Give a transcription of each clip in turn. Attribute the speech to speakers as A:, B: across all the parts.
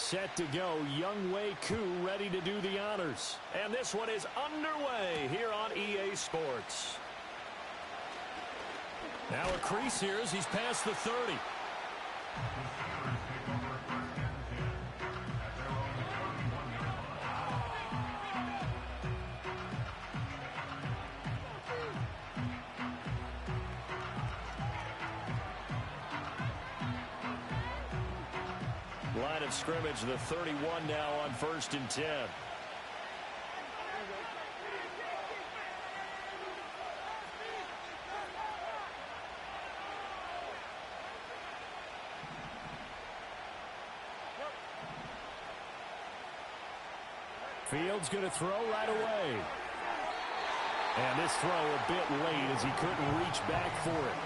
A: set to go. Young Wei Koo ready to do the honors. And this one is underway here on EA Sports. Now a crease here as he's past the 30. Line of scrimmage, the 31 now on 1st and 10. Fields going to throw right away. And this throw a bit late as he couldn't reach back for it.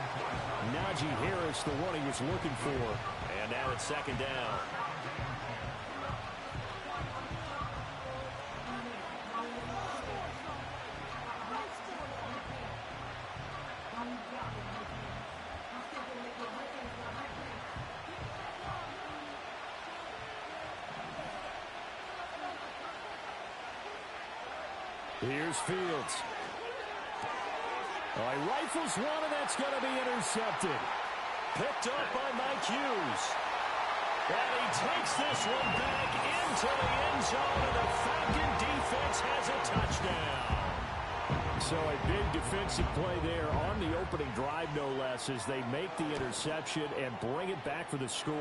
A: Najee Harris, the one he was looking for. And now it's 2nd down. Here's Fields. Oh, he rifles one, and that's going to be intercepted. Picked up by Mike Hughes. And he takes this one back into the end zone, and the Falcon defense has a touchdown. So a big defensive play there on the opening drive, no less, as they make the interception and bring it back for the score.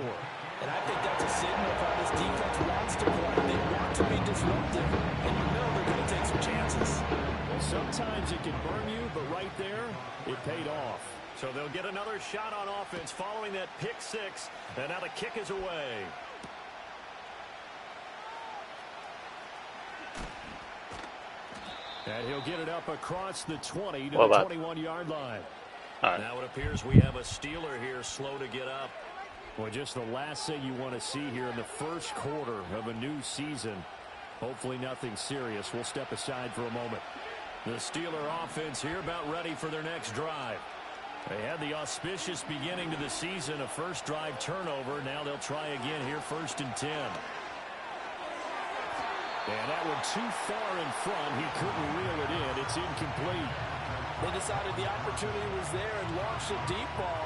B: And I think that's a signal of how this defense wants to play. They want to be disruptive, and you know they're going to take some chances.
A: Well, sometimes it can burn you, but right there, it paid off. So they'll get another shot on offense following that pick 6, and now the kick is away. And he'll get it up across the 20 to the 21-yard line. Now it appears we have a Steeler here slow to get up. Well, just the last thing you want to see here in the first quarter of a new season. Hopefully nothing serious. We'll step aside for a moment. The Steeler offense here about ready for their next drive. They had the auspicious beginning to the season, a first drive turnover. Now they'll try again here, 1st and 10. And that one too far in front. He couldn't reel it in. It's incomplete.
B: They decided the opportunity was there and launched a deep ball,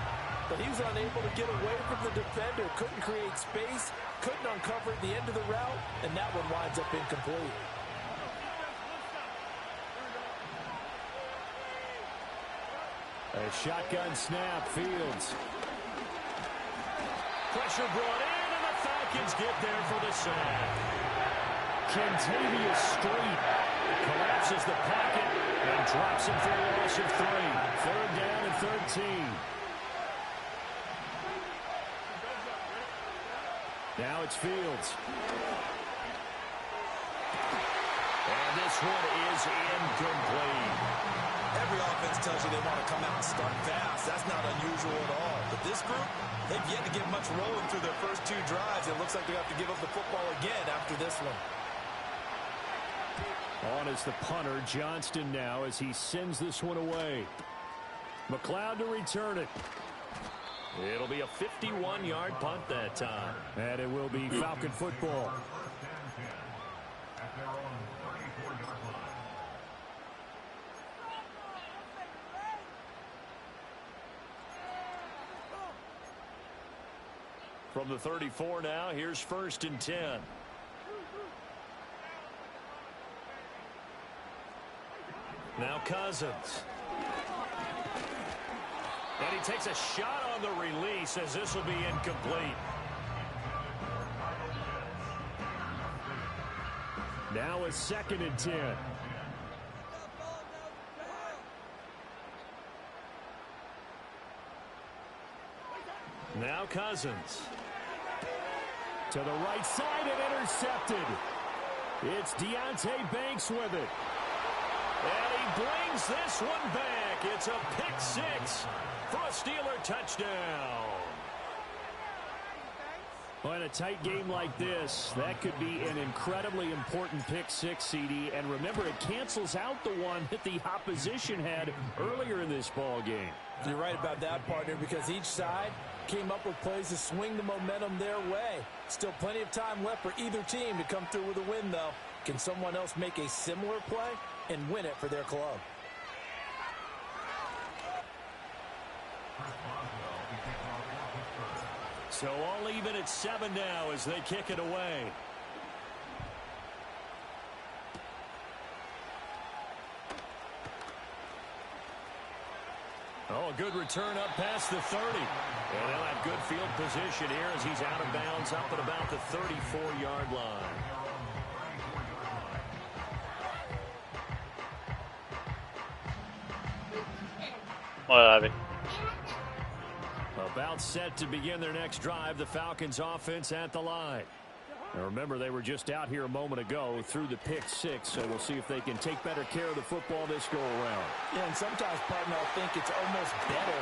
B: but he was unable to get away from the defender. Couldn't create space, couldn't uncover the end of the route, and that one winds up incomplete.
A: A shotgun snap, Fields. Pressure brought in, and the Falcons get there for the sack. Kentavious Street collapses the pocket and drops him for a loss of 3. 3rd down and 13. Now it's Fields. And this one is incomplete.
B: Every offense tells you they want to come out and start fast. That's not unusual at all. But this group, they've yet to get much rolling through their first 2 drives. It looks like they have to give up the football again after this one.
A: On is the punter, Johnston, now as he sends this one away. McLeod to return it. It'll be a 51-yard punt that time. And it will be Falcon football. From the 34 now, here's 1st and 10. Now Cousins. And he takes a shot on the release as this will be incomplete. Now a 2nd and 10. Now Cousins. To the right side and intercepted. It's Deonte Banks with it. And he brings this one back. It's a pick 6 for a Steeler touchdown. Well, in a tight game like this, that could be an incredibly important pick 6, CD. And remember, it cancels out the one that the opposition had earlier in this ball game.
B: You're right about that, partner, because each side came up with plays to swing the momentum their way. Still plenty of time left for either team to come through with a win, though. Can someone else make a similar play and win it for their club?
A: So all even at 7 now as they kick it away. Oh, a good return up past the 30. And they'll have good field position here as he's out of bounds up at about the 34-yard line.
C: Well,
A: about set to begin their next drive, the Falcons offense at the line. Now remember, they were just out here a moment ago through the pick 6, so we'll see if they can take better care of the football this go around.
B: Yeah, and sometimes, partner, I think it's almost better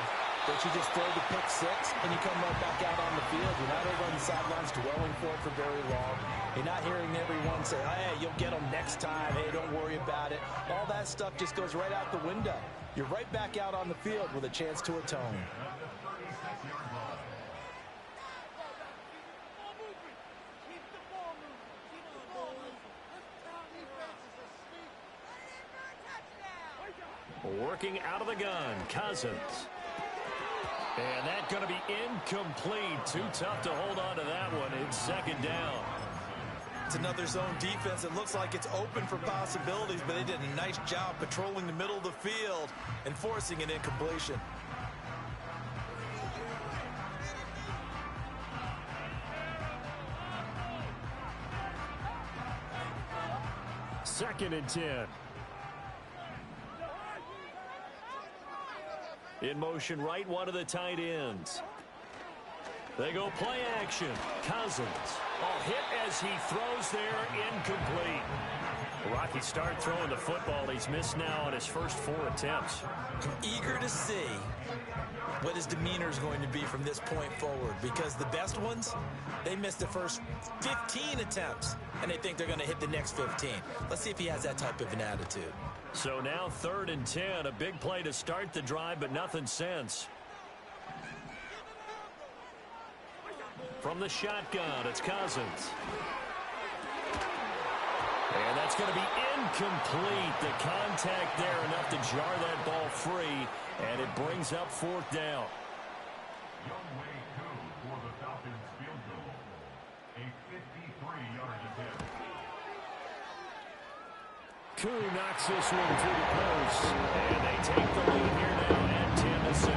B: that you just throw the pick 6 and you come right back out on the field. You're not over on the sidelines dwelling for it for very long. You're not hearing everyone say, hey, you'll get them next time. Hey, don't worry about it. All that stuff just goes right out the window. You're right back out on the field with a chance to atone.
A: Working out of the gun, Cousins. And that's going to be incomplete. Too tough to hold on to that one. It's second down.
B: It's another zone defense. It looks like it's open for possibilities, but they did a nice job patrolling the middle of the field and forcing an incompletion.
A: Second and 10. In motion right, one of the tight ends. They go play action. Cousins. A hit as he throws there, incomplete. Rocky start throwing the football. He's missed now on his first 4 attempts.
B: I'm eager to see what his demeanor is going to be from this point forward, because the best ones, they missed the first 15 attempts, and they think they're going to hit the next 15. Let's see if he has that type of an attitude.
A: So now 3rd and 10, a big play to start the drive, but nothing since. From the shotgun, it's Cousins. And that's going to be incomplete. The contact there enough to jar that ball free, and it brings up 4th down.
D: For the Falcons field goal, a 53-yard attempt.
A: Koo knocks this one through the post, and they take the lead here now at 10-7.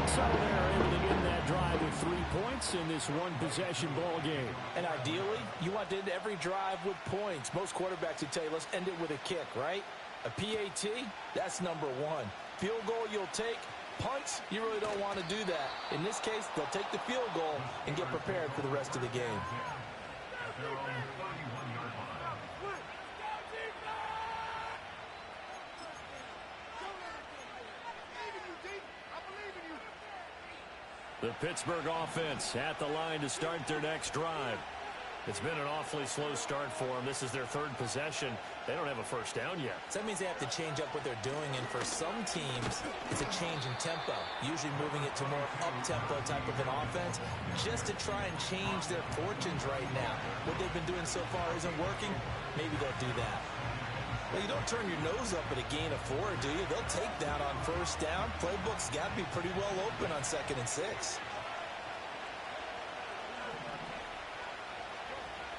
A: So they're able to end that drive with 3 points in this one-possession ball game.
B: And ideally, you want to end every drive with points. Most quarterbacks would tell you, let's end it with a kick, right? A PAT, that's number 1. Field goal you'll take. Punts, you really don't want to do that. In this case, they'll take the field goal and get prepared for the rest of the game.
A: The Pittsburgh offense at the line to start their next drive. It's been an awfully slow start for them. This is their 3rd possession. They don't have a first down yet.
B: So that means they have to change up what they're doing, and for some teams, it's a change in tempo, usually moving it to more up-tempo type of an offense, just to try and change their fortunes right now. What they've been doing so far isn't working. Maybe they'll do that. Well, you don't turn your nose up at a gain of 4, do you? They'll take that on first down. Playbook's got to be pretty well open on 2nd and 6.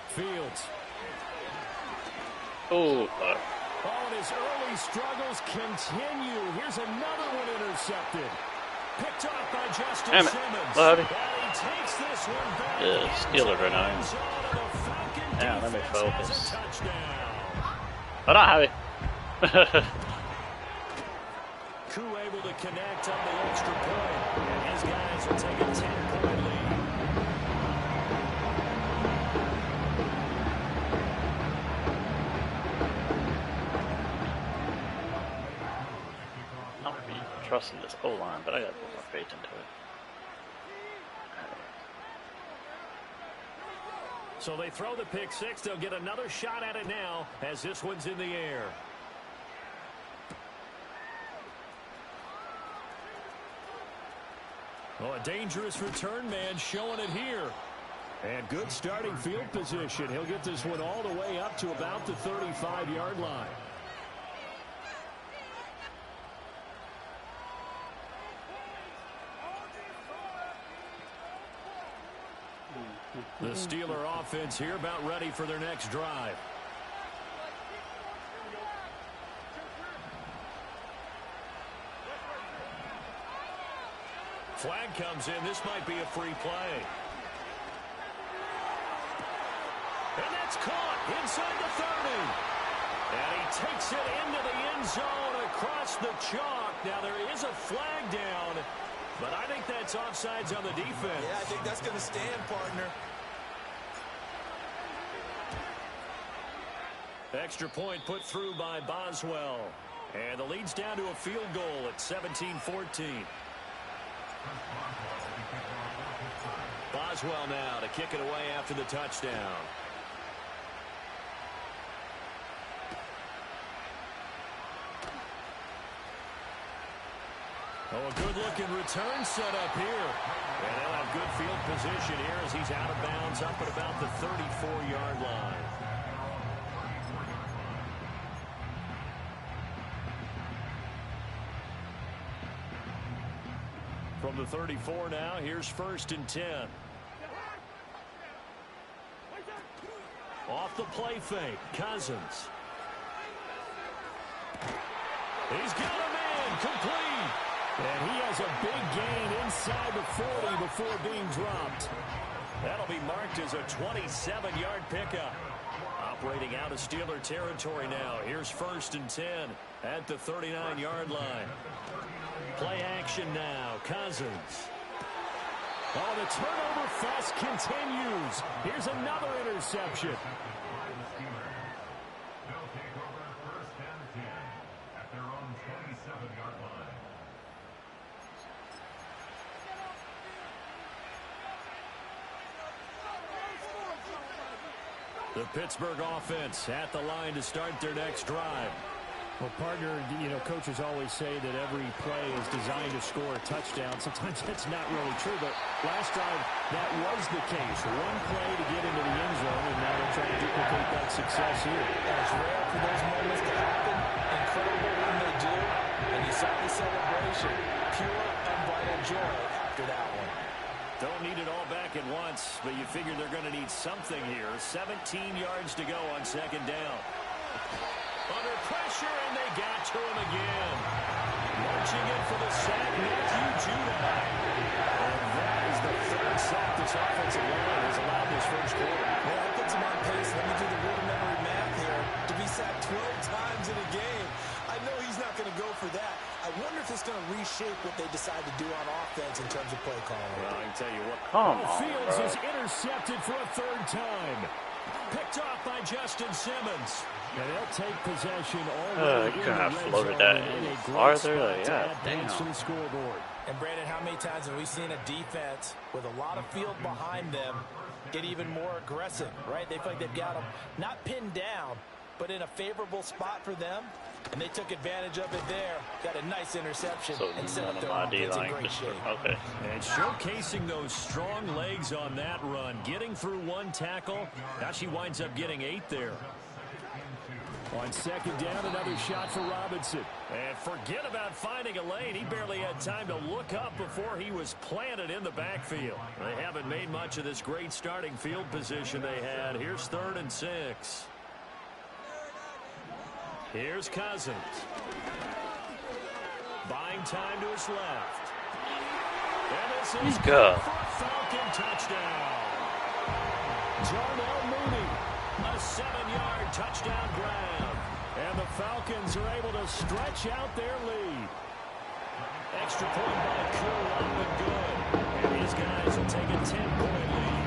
A: Fields.
C: oh,
A: And his early struggles continue. Here's another one intercepted. Picked off by Justin
C: damn it.
A: Simmons.
C: Well,
A: And he takes this one back.
C: yeah, Steelers are annoying.
A: Yeah,
C: let me focus.
A: Touchdown.
C: But not happy.
A: Koo able to connect on the extra point. And his guys will take a 10-point lead.
C: Not really trusting this O-line, but I got to put more faith into it.
A: So they throw the pick 6. They'll get another shot at it now as this one's in the air. Oh, a dangerous return man showing it here. And good starting field position. He'll get this one all the way up to about the 35-yard line. The Steeler offense here about ready for their next drive. Flag comes in. This might be a free play. And that's caught inside the 30. And he takes it into the end zone across the chalk. Now there is a flag down, but I think that's offsides on the defense.
B: Yeah, I think that's going to stand, partner.
A: Extra point put through by Boswell. And the lead's down to a field goal at 17-14. Boswell now to kick it away after the touchdown. Oh, a good-looking return set up here. And they'll have good field position here as he's out of bounds up at about the 34-yard line. From the 34 now, here's 1st and 10. Off the play fake, Cousins. He's got a man, complete. And he has a big gain inside the 40 before being dropped. That'll be marked as a 27-yard pickup. Operating out of Steeler territory now. Here's 1st and 10 at the 39-yard line. Play action now. Cousins. Oh, the turnover fest continues. Here's another interception.
D: They'll take over 1st and 10 at their own 27-yard line.
A: The Pittsburgh offense at the line to start their next drive.
E: Well, partner, you know, coaches always say that every play is designed to score a touchdown. Sometimes that's not really true, but last drive that was the case. One play to get into the end zone, and now they're trying to duplicate that success here.
B: It's rare for those moments to happen. Incredible when they do. And you saw the celebration. Pure, unbridled joy after that one.
A: Don't need it all back at once, but you figure they're going to need something here. 17 yards to go on 2nd down. Under pressure, and they got to him again. Marching in for the sack, Matthew Judah. And that is the 3rd sack this offensive line has allowed this 1st quarter.
B: Well, that puts him on pace. Let me do the rudimentary math here. To be sacked 12 times in a game, I know he's not going to go for that. I wonder if it's going to reshape what they decide to do on offense in terms of play calling.
A: Well, I can tell you what.
E: Fields is intercepted for a 3rd time.
A: Picked off by Justin Simmons.
E: And they'll take possession all
C: you couldn't have floated that in farther. Yeah, damn.
E: To the scoreboard.
B: And Brandon, how many times have we seen a defense with a lot of field behind them get even more aggressive, right? They feel like they've got them not pinned down, but in a favorable spot for them. And they took advantage of it there. Got a nice interception and set up their offense in great shape.
C: Okay.
A: And showcasing those strong legs on that run. Getting through one tackle. Now she winds up getting 8 there.
E: On 2nd down, another shot for Robinson.
A: And forget about finding a lane. He barely had time to look up before he was planted in the backfield. They haven't made much of this great starting field position they had. Here's 3rd and 6. Here's Cousins. Buying time to his left. And this is
C: good.
A: For a Falcon touchdown. Jarnell Mooney, a 7-yard touchdown grab. And the Falcons are able to stretch out their lead. Extra point by Cool up and good. And these guys will take a 10-point lead.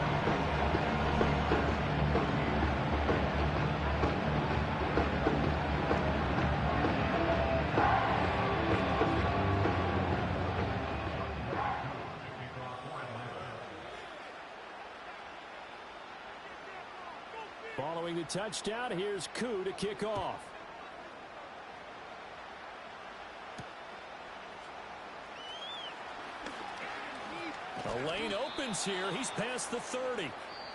E: Following the touchdown, here's Koo to kick off.
A: The lane opens here. He's past the 30.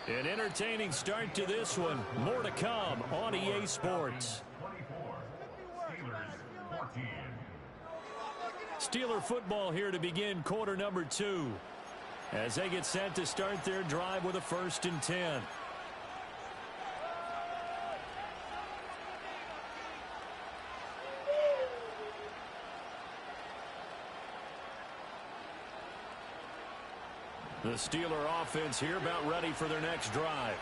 A: An entertaining start to this one. More to come on EA Sports.
D: 24. Steelers 14.
A: Steeler football here to begin quarter number 2. As they get set to start their drive with a 1st and 10. The Steeler offense here about ready for their next drive.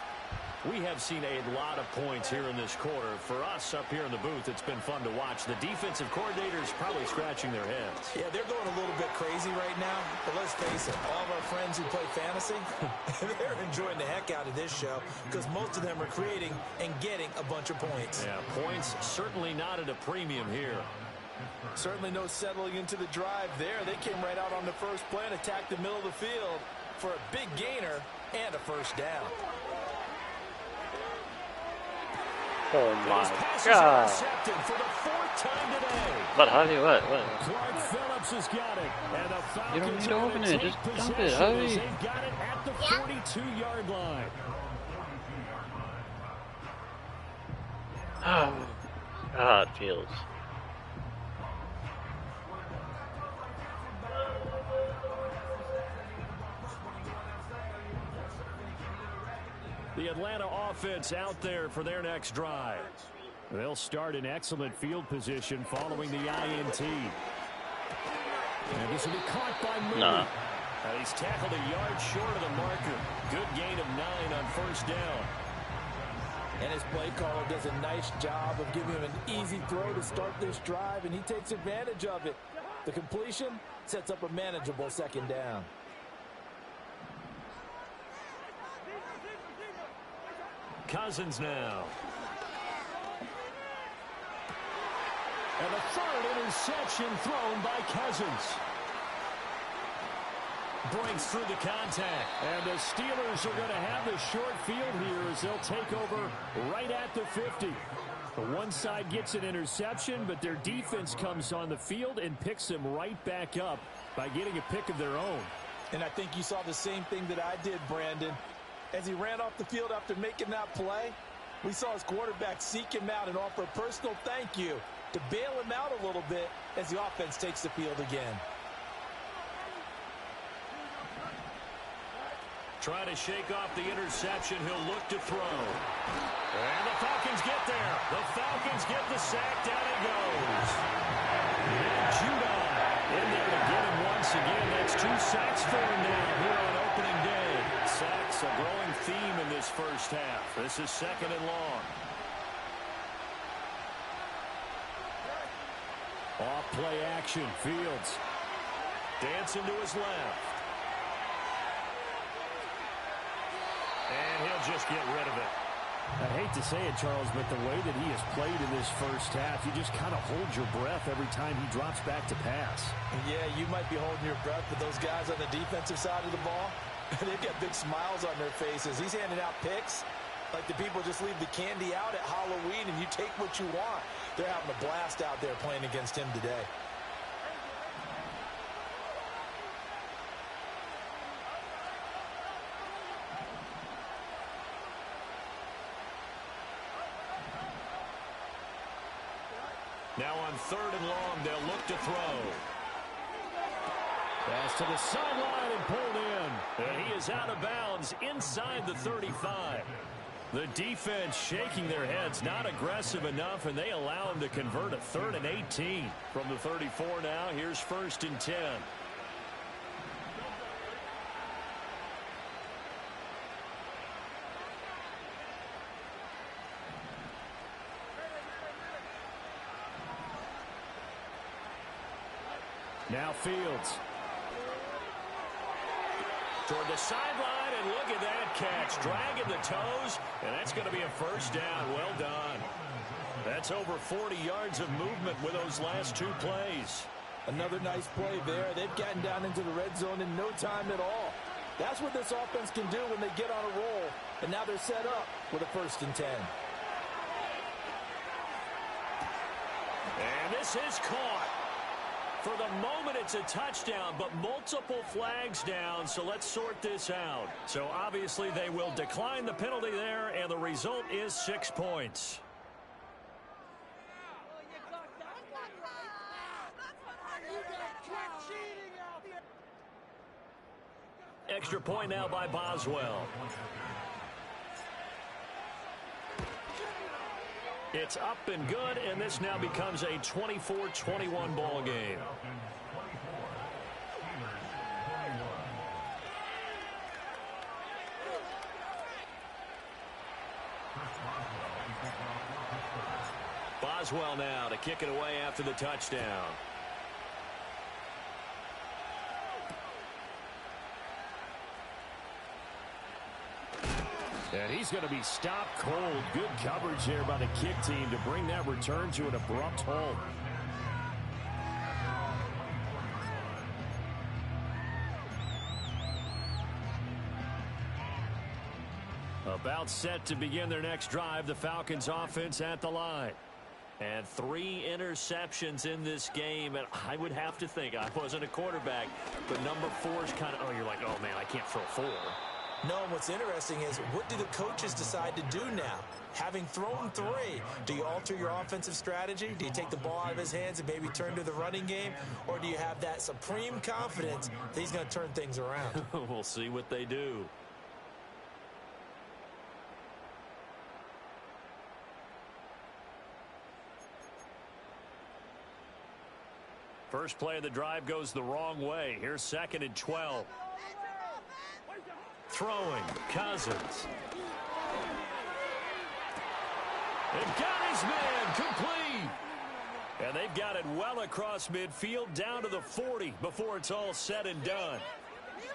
A: We have seen a lot of points here in this quarter. For us up here in the booth, it's been fun to watch. The defensive coordinators probably scratching their heads.
B: Yeah, they're going a little bit crazy right now. But let's face it, all of our friends who play fantasy, they're enjoying the heck out of this show because most of them are creating and getting a bunch of points.
A: Yeah, points certainly not at a premium here.
B: Certainly no settling into the drive there. They came right out on the first play and attacked the middle of the field for a big gainer and a 1st down.
C: Oh my God.
A: For the 4th time today.
C: But how do you what?
A: Clark Phillips has got it. And the Falcons
C: You don't need to open it, just dump it.
A: Hurry. They've got it at the 42-yard line.
C: Oh, God, Fields.
A: The Atlanta offense out there for their next drive. They'll start in excellent field position following the INT. And this will be caught by Moody.
C: Nah.
A: He's tackled a yard short of the marker. Good gain of 9 on 1st down.
B: And his play caller does a nice job of giving him an easy throw to start this drive, and he takes advantage of it. The completion sets up a manageable 2nd down.
A: Cousins now. And a 3rd interception thrown by Cousins. Breaks through the contact. And the Steelers are going to have the short field here as they'll take over right at the 50. The one side gets an interception, but their defense comes on the field and picks them right back up by getting a pick of their own.
B: And I think you saw the same thing that I did, Brandon. As he ran off the field after making that play, we saw his quarterback seek him out and offer a personal thank you to bail him out a little bit as the offense takes the field again.
A: Try to shake off the interception. He'll look to throw. And the Falcons get there. The Falcons get the sack. Down he goes. And Judah in there to get him once again. That's 2 sacks for him now here on opening day. Sacks, a growing theme in this 1st half. This is 2nd and long. Off play action. Fields dancing to his left. And he'll just get rid of it.
E: I hate to say it, Charles, but the way that he has played in this 1st half, you just kind of hold your breath every time he drops back to pass.
B: Yeah, you might be holding your breath, but those guys on the defensive side of the ball, they've got big smiles on their faces. He's handing out picks like the people just leave the candy out at Halloween and you take what you want. They're having a blast out there playing against him today.
A: Now on 3rd and long, they'll look to throw.
E: Pass to the sideline and pulled in.
A: And he is out of bounds inside the 35. The defense shaking their heads, not aggressive enough, and they allow him to convert a 3rd and 18. From the 34 now, here's 1st and 10.
E: Now Fields.
A: Toward the sideline, and look at that catch. Dragging the toes, and that's going to be a 1st down. Well done. That's over 40 yards of movement with those last 2 plays.
B: Another nice play there. They've gotten down into the red zone in no time at all. That's what this offense can do when they get on a roll. And now they're set up with a 1st and 10.
A: And this is caught. For the moment, it's a touchdown, but multiple flags down, so let's sort this out. So obviously they will decline the penalty there, and the result is 6 points. Extra point now by Boswell. It's up and good, and this now becomes a 24-21 ball game. Boswell now to kick it away after the touchdown.
E: And he's going to be stopped cold. Good coverage there by the kick team to bring that return to an abrupt halt. About set to begin their next drive, the Falcons offense at the line.
A: And 3 interceptions in this game, and I would have to think, I wasn't a quarterback, but number 4 is kind of, oh, you're like, oh, man, I can't throw 4.
B: No, and what's interesting is, what do the coaches decide to do now? Having thrown 3, do you alter your offensive strategy? Do you take the ball out of his hands and maybe turn to the running game? Or do you have that supreme confidence that he's going to turn things around?
A: We'll see what they do. First play of the drive goes the wrong way. Here's 2nd and 12. Throwing, Cousins. And got his man, complete. And they've got it well across midfield, down to the 40 before it's all said and done.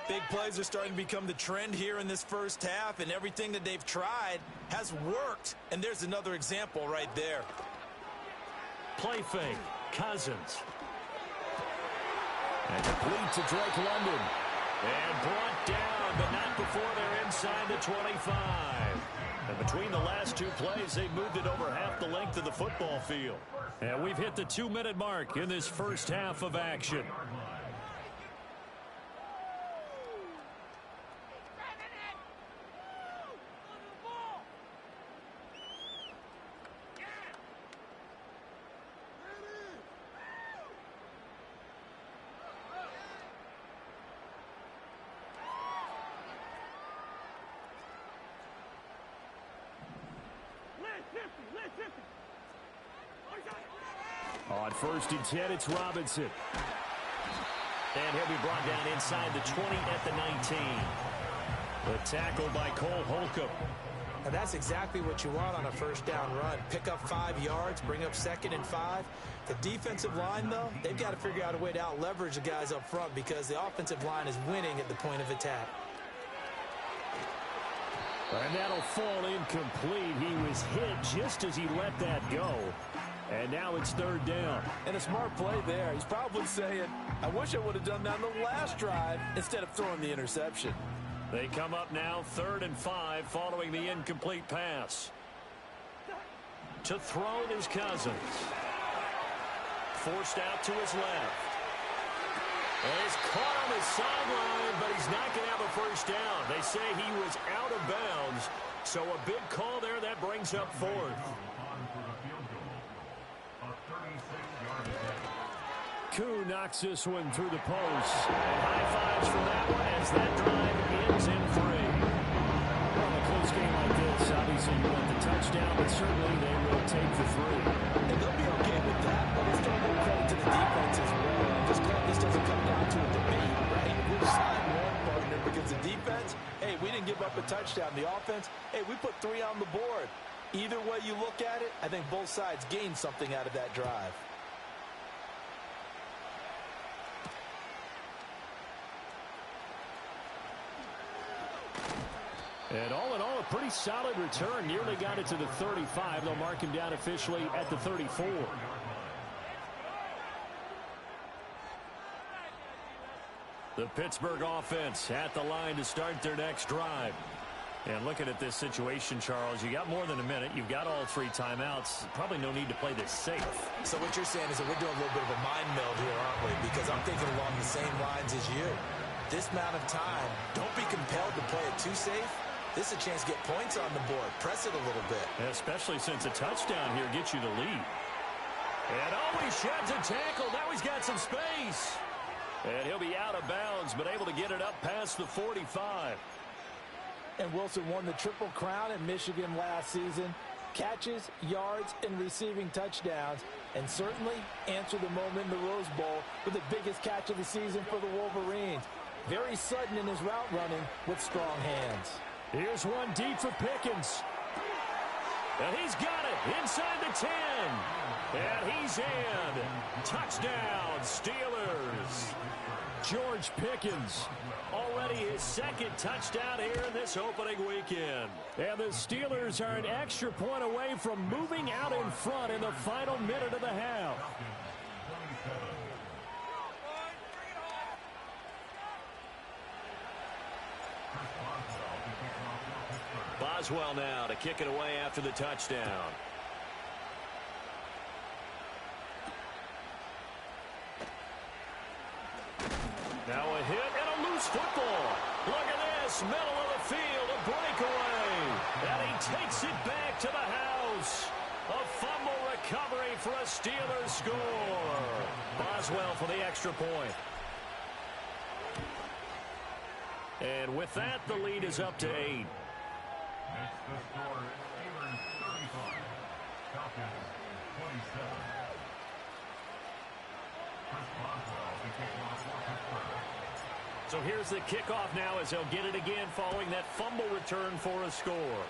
B: Big plays are starting to become the trend here in this first half, and everything that they've tried has worked. And there's another example right there.
A: Play fake, Cousins.
E: And complete to Drake London.
A: And brought down, but not before they're inside the 25. And between the last 2 plays, they've moved it over half the length of the football field. And we've hit the 2-minute mark in this first half of action.
E: On 1st and 10, it's Robinson.
A: And he'll be brought down inside the 20 at the 19. The tackle by Cole Holcomb.
B: Now that's exactly what you want on a first down run. Pick up 5 yards, bring up 2nd and 5. The defensive line, though, they've got to figure out a way to out-leverage the guys up front because the offensive line is winning at the point of attack.
E: And that'll fall incomplete. He was hit just as he let that go. And now it's 3rd down.
B: And a smart play there. He's probably saying, I wish I would have done that on the last drive instead of throwing the interception.
A: They come up now 3rd and 5 following the incomplete pass. To throw is Cousins. Forced out to his left. And he's caught on the sideline, but he's not going to have a first down. They say he was out of bounds. So a big call there that brings up 4th.
E: Koo knocks this one through the post.
A: And high fives from that one as that drive ends in 3.
E: Well, in a close game like this, obviously you want the touchdown, but certainly they will take the 3.
B: And they'll be okay with that, but let's throw more credit to the defense as well. I'm just glad this doesn't come down to a debate, right? Which side won, partner? Because the defense, hey, we didn't give up a touchdown. The offense, hey, we put 3 on the board. Either way you look at it, I think both sides gained something out of that drive.
E: And all in all, a pretty solid return. Nearly got it to the 35. They'll mark him down officially at the 34.
A: The Pittsburgh offense at the line to start their next drive.
E: And looking at this situation, Charles, you got more than a minute. You've got all 3 timeouts. Probably no need to play this safe.
B: So what you're saying is that we're doing a little bit of a mind meld here, aren't we? Because I'm thinking along the same lines as you. This amount of time, don't be compelled to play it too safe. This is a chance to get points on the board. Press it a little bit.
E: Especially since a touchdown here gets you the lead. And he sheds a tackle. Now he's got some space. And he'll be out of bounds, but able to get it up past the 45.
B: And Wilson won the Triple Crown in Michigan last season. Catches, yards, and receiving touchdowns. And certainly answered the moment in the Rose Bowl with the biggest catch of the season for the Wolverines. Very sudden in his route running with strong hands.
E: Here's one deep for Pickens. And he's got it inside the 10. And he's in. Touchdown, Steelers. George Pickens, already his 2nd touchdown here in this opening weekend. And the Steelers are an extra point away from moving out in front in the final minute of the half. Boswell now to kick it away after the touchdown. Now a hit and a loose football. Look at this, middle of the field, a breakaway. And he takes it back to the house. A fumble recovery for a Steelers score. Boswell for the extra point. And with that, the lead is up to 8.
D: Next, the score is Steelers 35, Falcons 27. Chris Boswell to kick off for Pittsburgh.
E: So here's the kickoff now as they'll get it again following that fumble return for a score.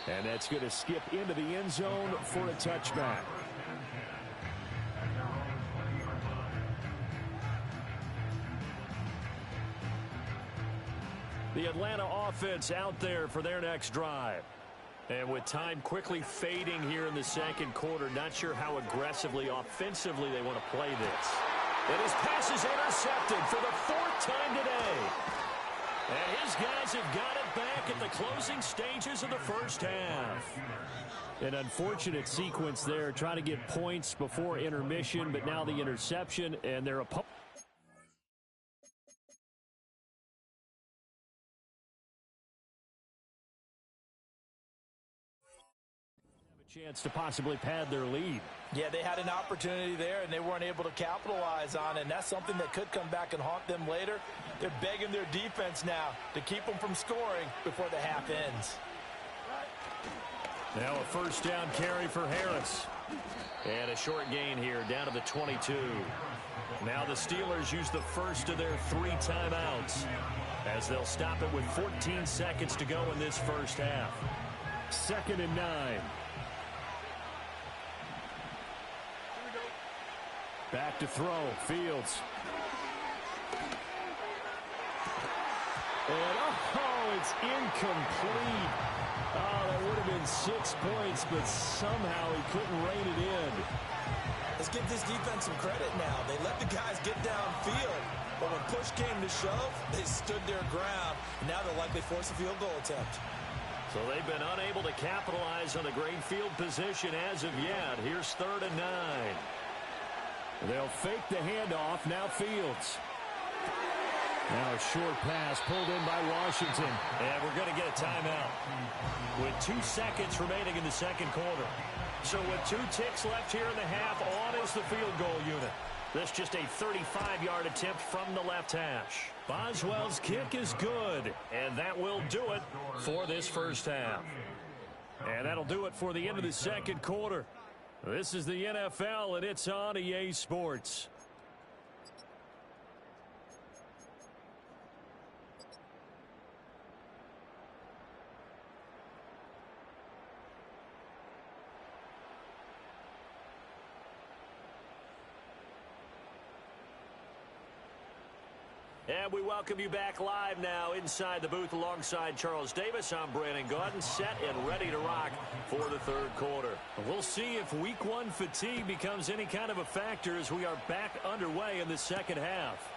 E: And that's going to skip into the end zone for a touchback. The Atlanta offense out there for their next drive. And with time quickly fading here in the 2nd quarter, not sure how aggressively, offensively they want to play this. And his pass is intercepted for the 4th time today. And his guys have got it back at the closing stages of the first half. An unfortunate sequence there, trying to get points before intermission, but now the interception, and their opponent. Chance to possibly pad their lead.
B: Yeah, they had an opportunity there, and they weren't able to capitalize on it, and that's something that could come back and haunt them later. They're begging their defense now to keep them from scoring before the half ends.
E: Now a first down carry for Harris. And a short gain here down to the 22. Now the Steelers use the first of their 3 timeouts as they'll stop it with 14 seconds to go in this first half. 2nd and 9. Back to throw. Fields. And, it's incomplete. Oh, that would have been 6 points, but somehow he couldn't rein it in.
B: Let's give this defense some credit now. They let the guys get downfield, but when push came to shove, they stood their ground. Now they'll likely force a field goal attempt.
E: So they've been unable to capitalize on the great field position as of yet. Here's 3rd and 9. They'll fake the handoff. Now Fields. Now a short pass pulled in by Washington. And we're going to get a timeout with 2 seconds remaining in the 2nd quarter. So with 2 ticks left here in the half, on is the field goal unit. This just a 35-yard attempt from the left hash. Boswell's kick is good, and that will do it for this first half. And that'll do it for the end of the 2nd quarter. This is the NFL, and it's on EA Sports. And we welcome you back live now inside the booth alongside Charles Davis. I'm Brandon Gaudin, set and ready to rock for the 3rd quarter. We'll see if week 1 fatigue becomes any kind of a factor as we are back underway in the 2nd half.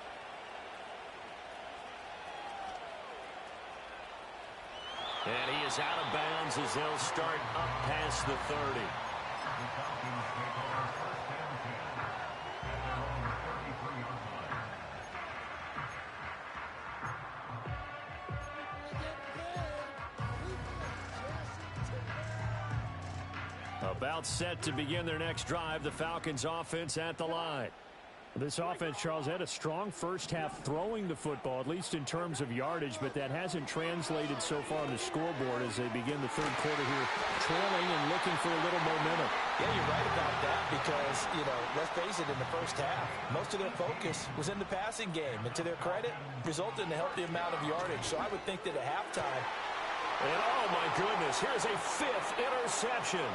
A: And he is out of bounds as they'll start up past the 30. About set to begin their next drive, the Falcons offense at the line. This offense, Charles, had a strong first half throwing the football, at least in terms of yardage, but that hasn't translated so far on the scoreboard as they begin the third quarter here, trailing and looking for a little momentum.
B: Yeah, you're right about that because, let's face it, in the first half, most of their focus was in the passing game. And to their credit, resulted in a healthy amount of yardage. So I would think that at halftime.
A: And oh, my goodness, here's a 5th interception.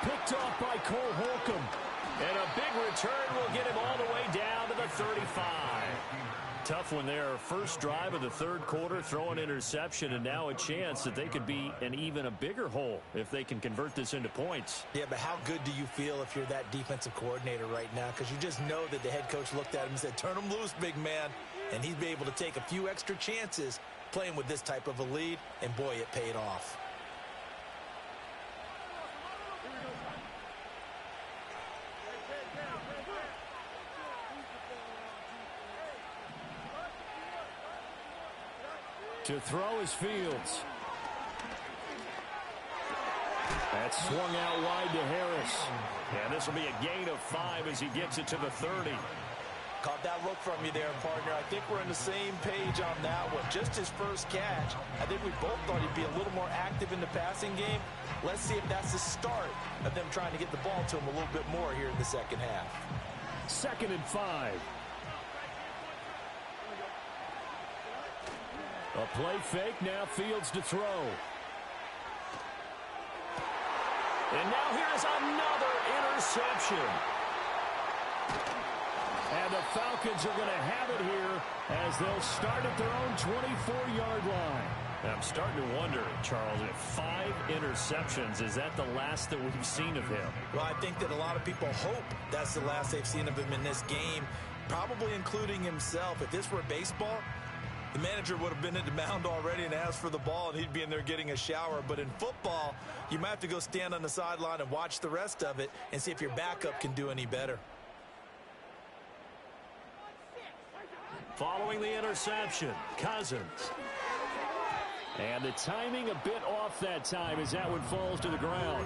A: Picked off by Cole Holcomb. And a big return will get him all the way down to the 35. Tough one there. First drive of the third quarter, throw an interception, and now a chance that they could be in even a bigger hole if they can convert this into points.
B: Yeah, but how good do you feel if you're that defensive coordinator right now? Because you just know that the head coach looked at him and said, turn him loose, big man. And he'd be able to take a few extra chances playing with this type of a lead, and boy, it paid off.
E: To throw is Fields. That's swung out wide to Harris.
A: And this will be a gain of 5 as he gets it to the 30.
B: Caught that look from you there, partner. I think we're on the same page on that one. Just his first catch. I think we both thought he'd be a little more active in the passing game. Let's see if that's the start of them trying to get the ball to him a little bit more here in the second half.
E: 2nd and 5. A play fake, now Fields to throw.
A: And now here's another interception.
E: And the Falcons are going to have it here as they'll start at their own 24-yard line.
A: I'm starting to wonder, Charles, if 5 interceptions, is that the last that we've seen of him?
B: Well, I think that a lot of people hope that's the last they've seen of him in this game, probably including himself. If this were baseball, the manager would have been at the mound already and asked for the ball, and he'd be in there getting a shower. But in football, you might have to go stand on the sideline and watch the rest of it and see if your backup can do any better.
A: Following the interception, Cousins.
E: And the timing a bit off that time as that one falls to the ground.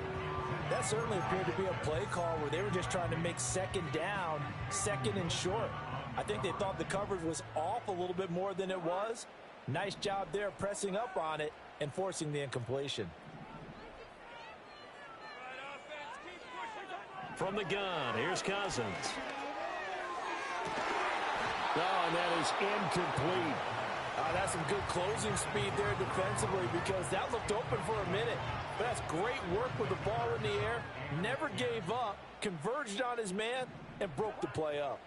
B: That certainly appeared to be a play call where they were just trying to make second down, second and short. I think they thought the coverage was off a little bit more than it was. Nice job there pressing up on it and forcing the incompletion.
A: From the gun, here's Cousins.
E: Oh, and that is incomplete.
B: That's some good closing speed there defensively because that looked open for a minute. But that's great work with the ball in the air. Never gave up, converged on his man, and broke the play up.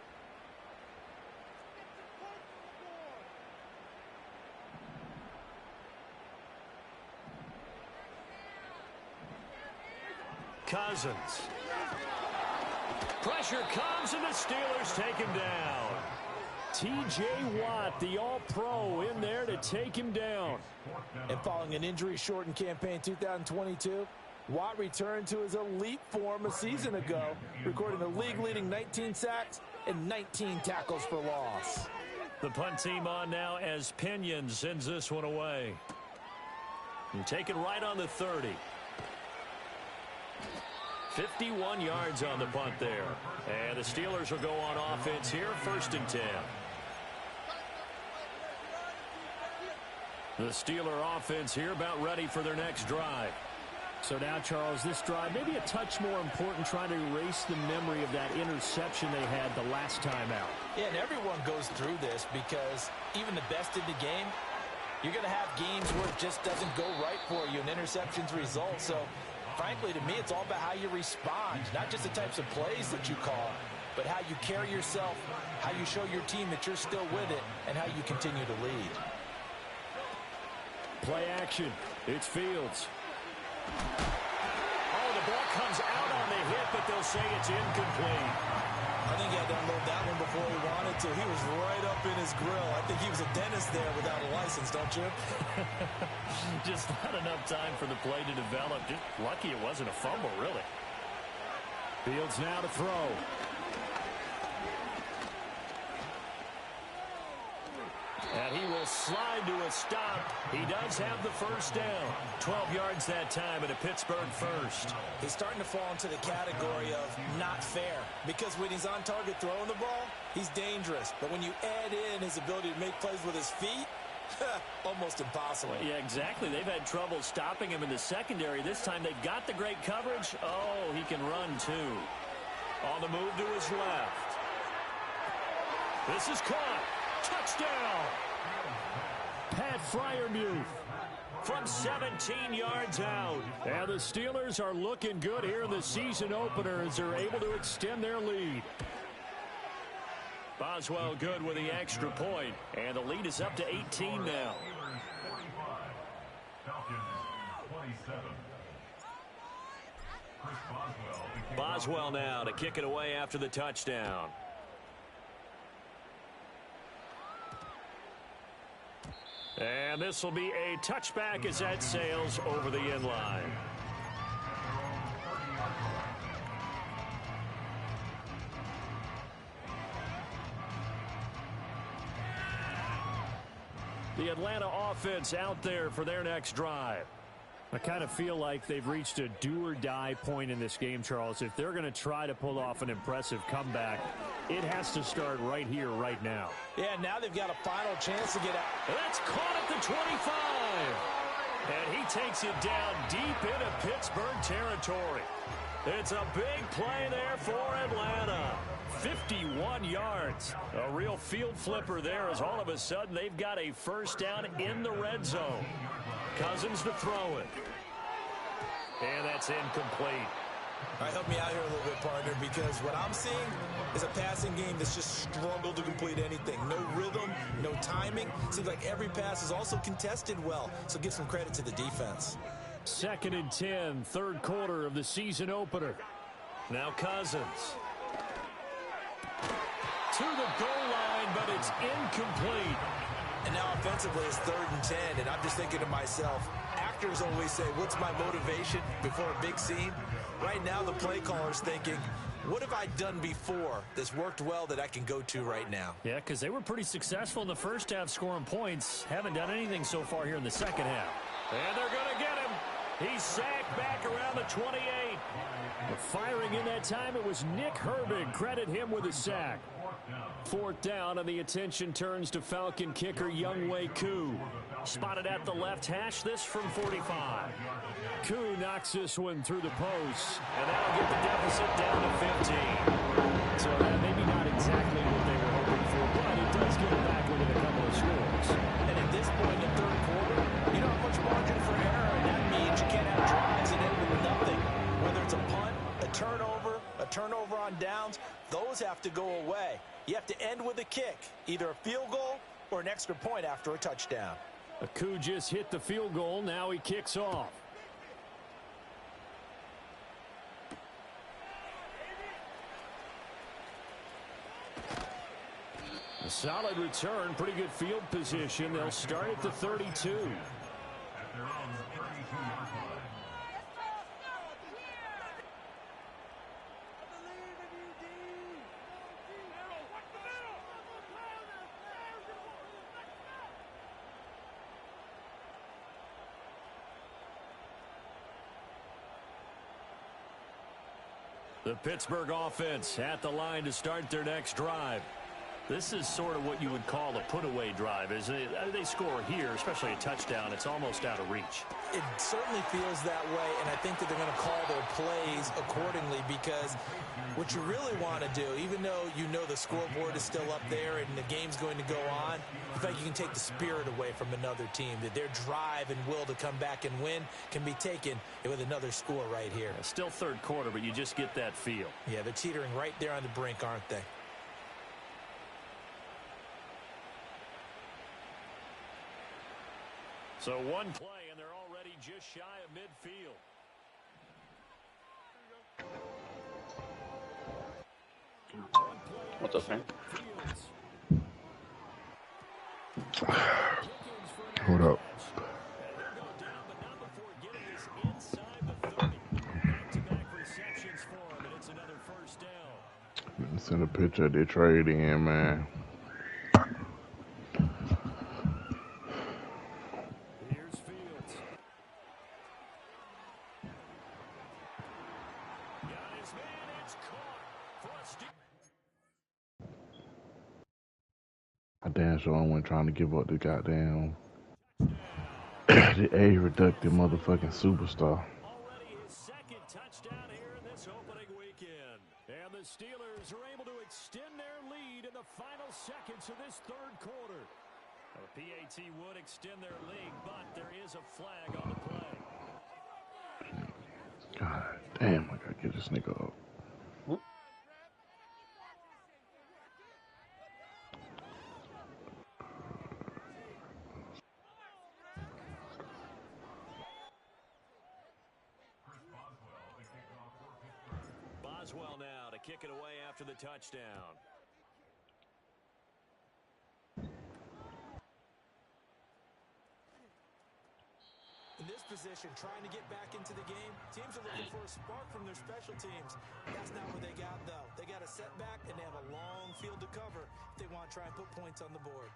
A: Cousins. Pressure comes, and the Steelers take him down.
E: T.J. Watt, the All-Pro, in there to take him down.
B: And following an injury-shortened campaign 2022, Watt returned to his elite form a season ago, recording a league-leading 19 sacks and 19 tackles for loss.
A: The punt team on now as Pinion sends this one away. And take it right on the 30. 51 yards on the punt there. And the Steelers will go on offense here, 1st and 10. The Steeler offense here about ready for their next drive.
E: So now, Charles, this drive maybe a touch more important, trying to erase the memory of that interception they had the last time out.
B: Yeah, and everyone goes through this because even the best in the game, you're going to have games where it just doesn't go right for you, and interceptions result. So, frankly, to me, it's all about how you respond, not just the types of plays that you call, but how you carry yourself, how you show your team that you're still with it, and how you continue to lead.
E: Play action. It's Fields.
A: Oh, the
E: the ball comes out on the hit, but they'll say it's incomplete.
B: I think he had to unload that one before he wanted to. He was right up in his grill. I think he was a dentist there without a license, don't you?
E: Just not enough time for the play to develop. Just lucky it wasn't a fumble, really. Fields now to throw. And he will slide to a stop. He does have the first down. 12 yards that time, and a Pittsburgh first.
B: He's starting to fall into the category of not fair, because when he's on target throwing the ball, he's dangerous. But when you add in his ability to make plays with his feet, almost impossible.
E: Yeah, exactly. They've had trouble stopping him in the secondary. This time they've got the great coverage. Oh, he can run too. On the move to his left. This is caught. Touchdown! Pat Freiermuth from 17 yards out. And the Steelers are looking good here in the season opener as they're able to extend their lead. Boswell good with the extra point, and the lead is up to 18 now. Boswell now to kick it away after the touchdown. And this will be a touchback as that sails over the end line. The Atlanta offense out there for their next drive. I kind of feel like they've reached a do-or-die point in this game, Charles. If they're going to try to pull off an impressive comeback, it has to start right here, right now.
B: Yeah, now they've got a final chance to get out.
E: That's caught at the 25. And he takes it down deep into Pittsburgh territory. It's a big play there for Atlanta. 51 yards. A real field flipper there as all of a sudden they've got a first down in the red zone. Cousins to throw it. And that's incomplete.
B: All right, help me out here a little bit, partner, because what I'm seeing is a passing game that's just struggled to complete anything. No rhythm, no timing. Seems like every pass is also contested well, so give some credit to the defense.
E: 2nd and 10, third quarter of the season opener. Now Cousins. To the goal line, but it's incomplete.
B: And now offensively it's 3rd and 10, and I'm just thinking to myself, actors always say, what's my motivation before a big scene? Right now the play caller's thinking, what have I done before that's worked well that I can go to right now?
E: Yeah, because they were pretty successful in the first half scoring points. Haven't done anything so far here in the second half. And they're going to get him. He's sacked back around the 28. But firing in that time, it was Nick Herbig. Credit him with a sack. 4th down, and the attention turns to Falcon kicker Younghoe Koo. Spotted at the left hash, this from 45. Koo knocks this one through the post, and that'll get the deficit down to 15. So maybe not exactly what they were hoping for, but it does get it back within a couple of scores.
B: And at this point in the 3rd quarter, you don't have much margin for error, and that means you can't have drives that end with nothing. Whether it's a punt, a turnover on downs, those have to go away. You have to end with a kick, either a field goal or an extra point after a touchdown.
E: Koo just hit the field goal. Now he kicks off. A solid return, pretty good field position. They'll start at the 32. The Pittsburgh offense at the line to start their next drive. This is sort of what you would call a put-away drive, isn't it? They score here, especially a touchdown. It's almost out of reach.
B: It certainly feels that way, and I think that they're going to call their plays accordingly, because what you really want to do, even though you know the scoreboard is still up there and the game's going to go on, I think you can take the spirit away from another team, that their drive and will to come back and win can be taken with another score right here.
E: Yeah, still 3rd quarter, but you just get that feel.
B: Yeah, they're teetering right there on the brink, aren't they?
E: So one play, and they're already just shy of midfield.
C: What's up, man?
F: Hold up. Send a picture of their trade in, man.
E: Here's Fields. Got his man, it's caught.
F: I damn sure I wasn't trying to give up the goddamn the age reductive motherfucking superstar.
E: Already his second touchdown here in this opening weekend. And the Steelers are able to extend their lead in the final seconds of this third quarter. The PAT would extend their lead, but there is a flag on the play.
F: God damn, I gotta get this nigga up.
A: Boswell now to kick it away after the touchdown.
B: In this position, trying to get back into the game, teams are looking for a spark from their special teams. That's not what they got, though. They got a setback, and they have a long field to cover if they want to try and put points on the board.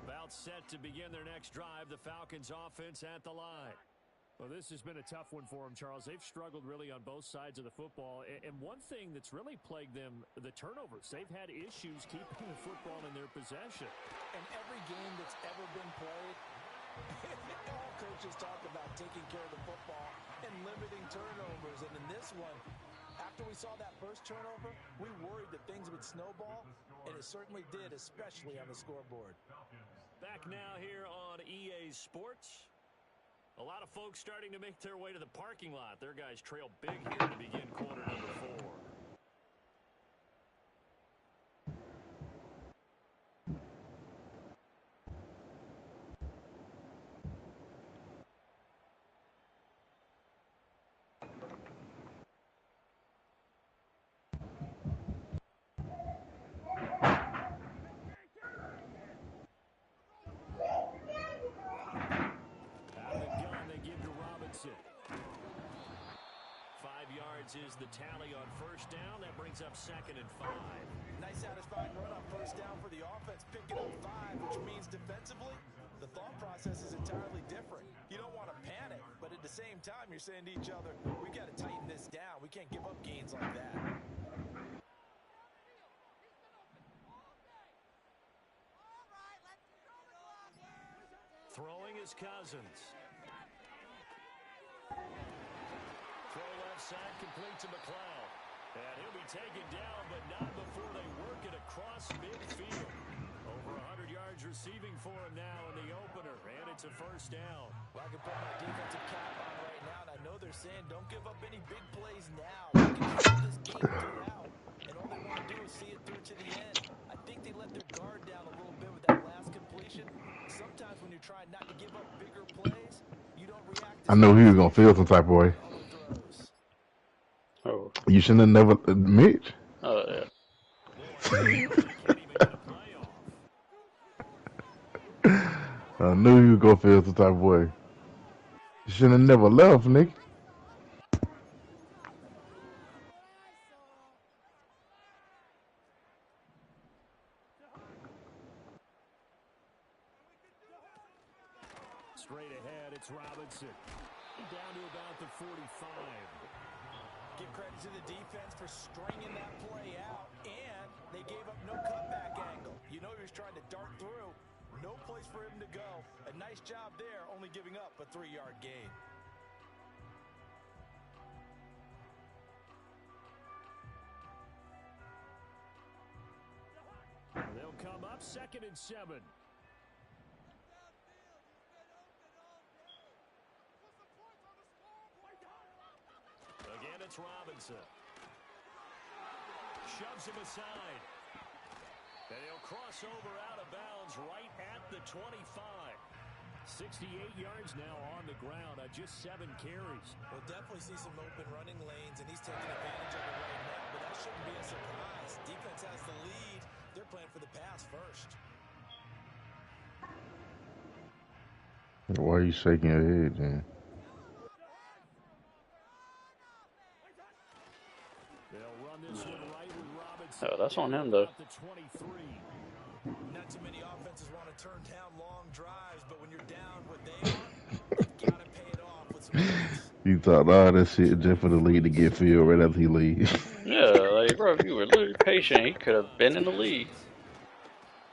A: About set to begin their next drive, the Falcons offense at the line.
E: Well, this has been a tough one for them, Charles. They've struggled really on both sides of the football. And one thing that's really plagued them, the turnovers. They've had issues keeping the football in their possession.
B: In every game that's ever been played, all coaches talk about taking care of the football and limiting turnovers. And in this one, after we saw that first turnover, we worried that things would snowball, and it certainly did, especially on the scoreboard.
A: Back now here on EA Sports. A lot of folks starting to make their way to the parking lot. Their guys trail big here to begin quarter number 4. Is the tally on first down. That brings up 2nd and 5.
B: Nice satisfying run on first down for the offense, picking up 5, which means defensively, the thought process is entirely different. You don't want to panic, but at the same time, you're saying to each other, we got to tighten this down. We can't give up gains like that.
A: Throwing is Cousins. Throw left side, complete to McLeod. And he'll be taken down, but not before they work it across midfield. Over 100 yards receiving for him now in the opener, and it's a first down.
B: Well, I can put my defensive cap on right now, and I know they're saying don't give up any big plays now. They can see this game throughout, and all they want to do is see it through to the end. I think they let their guard down a little bit with that last completion. Sometimes when you're trying not to give up bigger plays, you don't react.
F: I know he was gonna feel some type of way.
C: Oh.
F: You shouldn't have never Mitch.
C: Oh, yeah.
F: I knew you were gonna feel some type of way. You shouldn't have never left, Nick.
E: Straight ahead, it's Robinson. Down to about the 45.
B: Give credit to the defense for stringing that play out, and they gave up no cutback angle. You know he was trying to dart through. No place for him to go. A nice job there, only giving up a 3-yard gain.
E: They'll come up 2nd and 7.
A: Again, it's Robinson. Shoves him aside. And he'll cross over out of bounds right at the 25. 68 yards now on the ground on just 7 carries.
B: We'll definitely see some open running lanes, and he's taking advantage of it right now, but that shouldn't be a surprise. Defense has the lead. They're playing for the pass first.
F: Why are you shaking your head, man?
C: Oh, that's on him, though.
B: Not too many offenses want to turn down long drives, but when you're down what they are, you got to pay it off with some points.
F: You thought, that shit just for the lead to get filled right after he leaves.
C: Yeah, like, bro, if you were literally patient, he could have been in the league.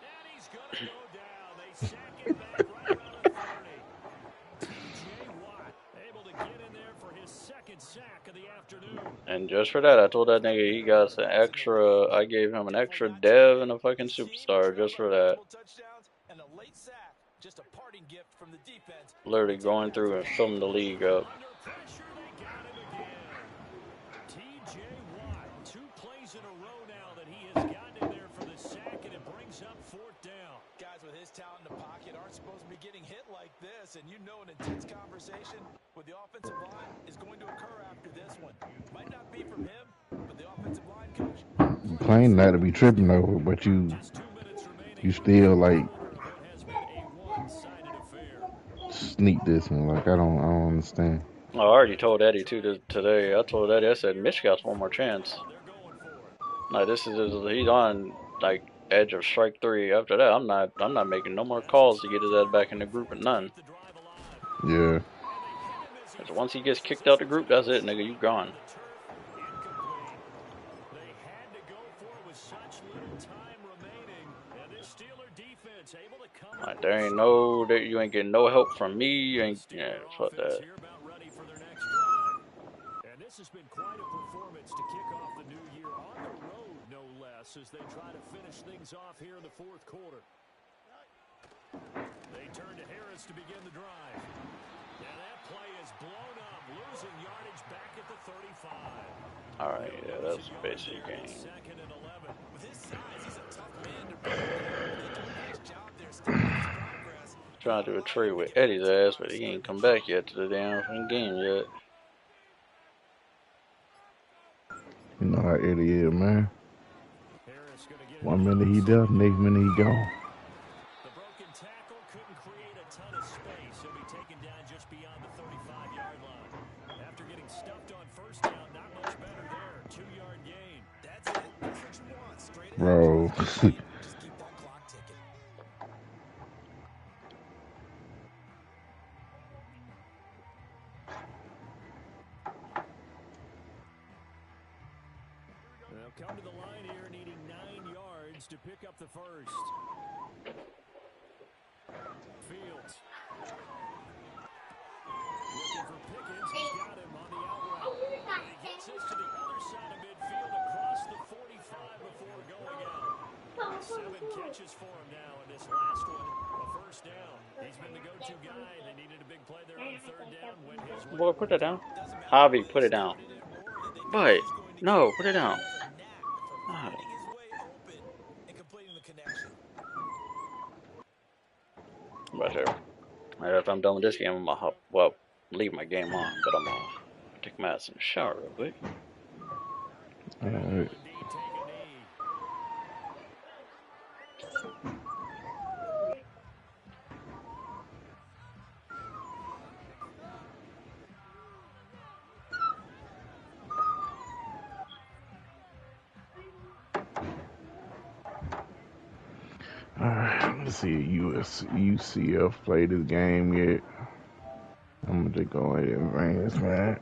A: And he's going to go down. They sack him back right around the 30. T.J. Watt able to get in there for his second sack of the afternoon.
C: And just for that, I told that nigga he got an extra, I gave him an extra dev and a fucking superstar just for that. Literally going through and filling the league up.
A: T.J. Watt, 2 plays in a row now that he has gotten in there for the sack, and it brings up 4th down.
B: Guys with his talent in the pocket aren't supposed to be getting hit like this, and you know an intense conversation with the offensive line is going to occur after this one. Might not be from him, but the offensive line coach.
F: You claim not to be tripping over, but you still like sneak this one. Like I don't understand.
C: I already told Eddie too today. I told Eddie, I said Mitch got one more chance. Like this is he's on like edge of strike 3. After that, I'm not making no more calls to get his ass back in the group or none.
F: Yeah.
C: Because once he gets kicked out the group, that's it, nigga. You gone. Like there ain't you ain't getting no help from me. You ain't fuck that.
A: And this has been quite a performance to kick off the new year on the road, no less, as they try to finish things off here in the 4th quarter. They turn to Harris to begin the drive. And that play is blown up, losing yardage back at the 35.
C: All right, yeah, that's basically game.
A: 2nd and 11.
B: With his size, he's a tough man to bring down. They do a nice job there, stepping his progress.
C: Trying to do a trade with Eddie's ass, but he ain't come back yet to the damn game yet.
F: You know how Eddie is, man. 1 minute he there, next minute he gone.
A: The broken tackle couldn't create a ton of space. He'll be taken down just beyond the 35-yard line. After getting stuffed on 1st down, not much better there. 2-yard gain. That's it. That's what you want. Straight ahead.
F: Bro.
B: Just keep that clock ticking.
A: They'll come to the line here needing 9 yards to pick up the first. Fields. Looking for Pickens. He's got him on the out route. And he gets this to the other side of midfield across the 45 before going out. 7 catches for him now, and this last one, a 1st down. He's been the go-to guy. They needed a big play there on 3rd down. Went his way.
C: Boy, put it down. Javi, put it down. But no, put it down. Right. Right here. Right after I'm done with this game, I'm gonna leave my game on, but I'm gonna take my ass in the shower real quick.
F: Alright. Let's see if UCF play this game yet. I'm gonna just go ahead and advance, man.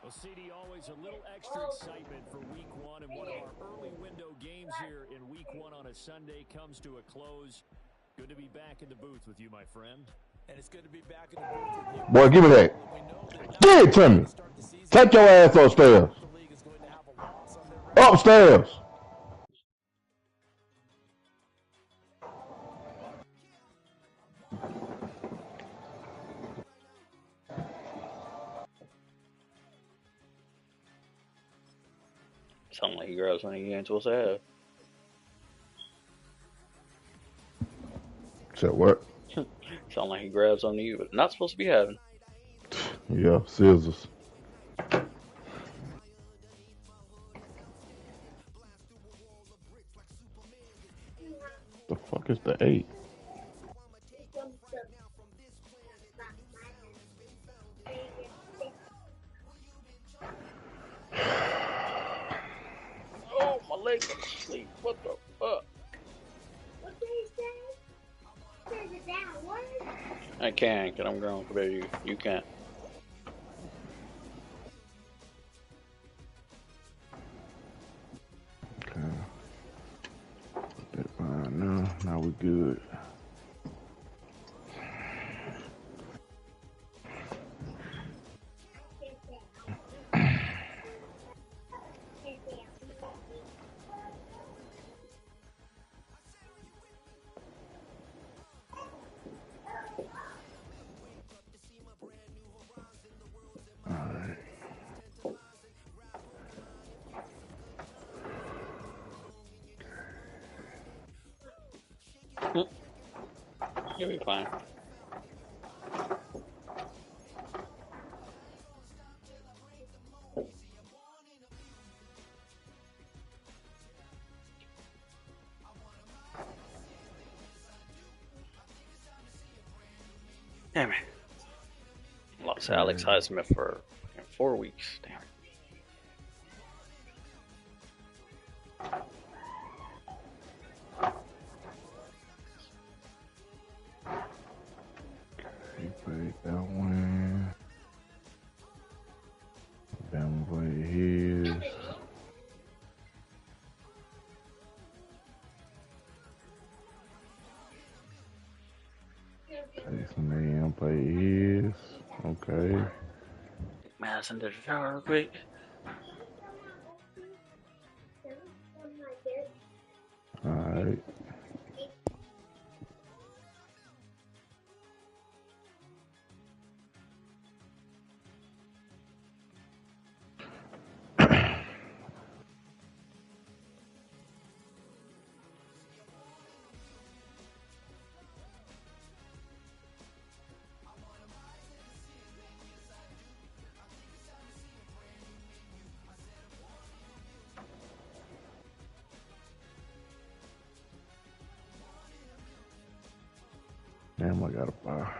A: Well, CD, always a little extra excitement for week 1, and one of our early window games here in week 1 on a Sunday comes to a close. Good to be back in the booth with you, my friend. And it's good to be back in the booth with you.
F: Boy, give me that. Give it to me. Take your ass upstairs. Upstairs.
C: Sound like he grabs something he ain't supposed to have.
F: So what?
C: Sound like he grabs something you not supposed to be having.
F: Yeah, scissors. The fuck is the 8?
C: Oh, my leg went to sleep. What the fuck?
G: What did he say? Says it down. What?
C: I can't, because I'm grown compared to you. You can't.
F: Okay. Put that fine now. Now we good. Alright.
C: You'll be fine. Damn it. Lost Alex Highsmith for 4 weeks. Damn it.
F: He played that one. Bama played his. Jason A.M. played his. Okay.
C: Madison did the shower real quick.
F: Alright. Damn, I got a bar.